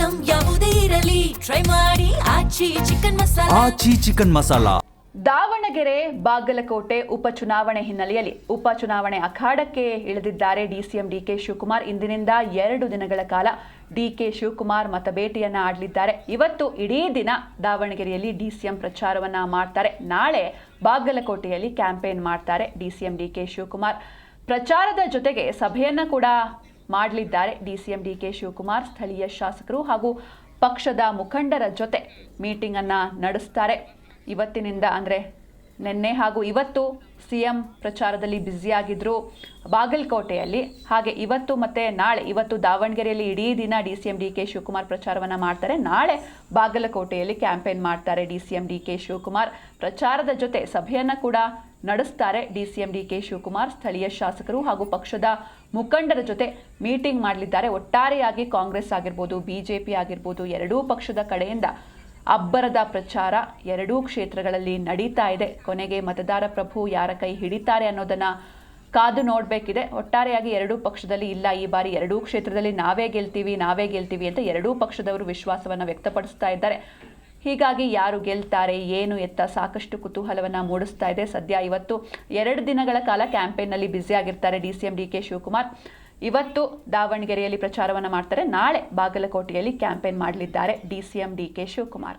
Item ಯಾವುದೇ ಇರಲಿ try ಮಾಡಿ ಆಚಿ ಚಿಕನ್ ಮಸಾಲಾ. ದಾವಣಗೆರೆ ಬಾಗಲಕೋಟೆ ಉಪಚುನಾವಣೆ ಹಿನ್ನೆಲೆಯಲ್ಲಿ ಉಪಚುನಾವಣೆ ಅಖಾಡಕ್ಕೆ ಇಳಿದಿದ್ದಾರೆ ಡಿಸಿಎಂ ಡಿಕೆ ಶಿವಕುಮಾರ್. ಇಂದಿನಿಂದ 2 ದಿನಗಳ ಕಾಲ ಡಿಕೆ ಶಿವಕುಮಾರ್ ಮತಬೇಟೆಯನ್ನ ಆಡಲಿದ್ದಾರೆ. ಇವತ್ತು ಇಡೀ ದಿನ ದಾವಣಗೆರೆಯಲ್ಲಿ ಡಿಸಿಎಂ ಪ್ರಚಾರವನ್ನ ಮಾಡ್ತಾರೆ. ನಾಳೆ ಬಾಗಲಕೋಟೆಯಲ್ಲಿ ಕ್ಯಾಂಪೇನ್ ಮಾಡ್ತಾರೆ ಡಿಸಿಎಂ ಡಿಕೆ ಶಿವಕುಮಾರ್. ಪ್ರಚಾರದ ಜೊತೆಗೆ ಸಭೆಯನ್ನ ಕೂಡ ಮಾಡಲಿದ್ದಾರೆ ಡಿಸಿಎಂ ಡಿಕೆ ಶಿವಕುಮಾರ್. ಸ್ಥಳೀಯ ಶಾಸಕರು ಹಾಗೂ ಪಕ್ಷದ ಮುಖಂಡರ ಜೊತೆ ಮೀಟಿಂಗ್ ಅನ್ನ ನಡೆಸ್ತಾರೆ. ಇವತ್ತಿನಿಂದ ಅಂದರೆ ನಿನ್ನೆ ಹಾಗೂ ಇವತ್ತು ಸಿಎಂ ಪ್ರಚಾರದಲ್ಲಿ ಬ್ಯುಸಿಯಾಗಿದ್ದರು ಬಾಗಲಕೋಟೆಯಲ್ಲಿ. ಹಾಗೆ ಇವತ್ತು ಮತ್ತು ನಾಳೆ, ಇವತ್ತು ದಾವಣಗೆರೆಯಲ್ಲಿ ಇಡೀ ದಿನ ಡಿಸಿಎಂ ಡಿಕೆ ಶಿವಕುಮಾರ್ ಪ್ರಚಾರವನ್ನು ಮಾಡ್ತಾರೆ. ನಾಳೆ ಬಾಗಲಕೋಟೆಯಲ್ಲಿ ಕ್ಯಾಂಪೇನ್ ಮಾಡ್ತಾರೆ ಡಿಸಿಎಂ ಡಿಕೆ ಶಿವಕುಮಾರ್. ಪ್ರಚಾರದ ಜೊತೆ ಸಭೆಯನ್ನು ಕೂಡ ನಡೆಸ್ತಾರೆ ಡಿಸಿಎಂ ಡಿಕೆ ಶಿವಕುಮಾರ್. ಸ್ಥಳೀಯ ಶಾಸಕರು ಹಾಗೂ ಪಕ್ಷದ ಮುಖಂಡರ ಜೊತೆ ಮೀಟಿಂಗ್ ಮಾಡಲಿದ್ದಾರೆ. ಒಟ್ಟಾರೆಯಾಗಿ ಕಾಂಗ್ರೆಸ್ ಆಗಿರ್ಬೋದು, ಬಿಜೆಪಿ ಆಗಿರ್ಬೋದು, ಎರಡೂ ಪಕ್ಷದ ಕಡೆಯಿಂದ ಅಬ್ಬರದ ಪ್ರಚಾರ ಎರಡೂ ಕ್ಷೇತ್ರಗಳಲ್ಲಿ ನಡೀತಾ ಇದೆ. ಕೊನೆಗೆ ಮತದಾರ ಪ್ರಭು ಯಾರ ಕೈ ಹಿಡಿತಾರೆ ಅನ್ನೋದನ್ನ ಕಾದು ನೋಡಬೇಕಿದೆ. ಒಟ್ಟಾರೆಯಾಗಿ ಎರಡೂ ಪಕ್ಷದಲ್ಲಿ ಇಲ್ಲ, ಈ ಬಾರಿ ಎರಡೂ ಕ್ಷೇತ್ರದಲ್ಲಿ ನಾವೇ ಗೆಲ್ತೀವಿ ಅಂತ ಎರಡೂ ಪಕ್ಷದವರು ವಿಶ್ವಾಸವನ್ನು ವ್ಯಕ್ತಪಡಿಸ್ತಾ ಇದ್ದಾರೆ. ಹೀಗಾಗಿ ಯಾರು ಗೆಲ್ತಾರೆ ಏನು ಎತ್ತ ಸಾಕಷ್ಟು ಕುತೂಹಲವನ್ನು ಮೂಡಿಸ್ತಾ ಇದೆ. ಸದ್ಯ ಇವತ್ತು 2 ದಿನಗಳ ಕಾಲ ಕ್ಯಾಂಪೇನ್ನಲ್ಲಿ ಬ್ಯುಸಿ ಆಗಿರ್ತಾರೆ ಡಿಸಿಎಂ ಡಿಕೆ ಶಿವಕುಮಾರ್. ಇವತ್ತು ದಾವಣಗೆರೆಯಲ್ಲಿ ಪ್ರಚಾರವನ್ನು ಮಾಡ್ತಾರೆ. ನಾಳೆ ಬಾಗಲಕೋಟೆಯಲ್ಲಿ ಕ್ಯಾಂಪೇನ್ ಮಾಡಲಿದ್ದಾರೆ ಡಿಸಿಎಂ ಡಿಕೆ ಶಿವಕುಮಾರ್.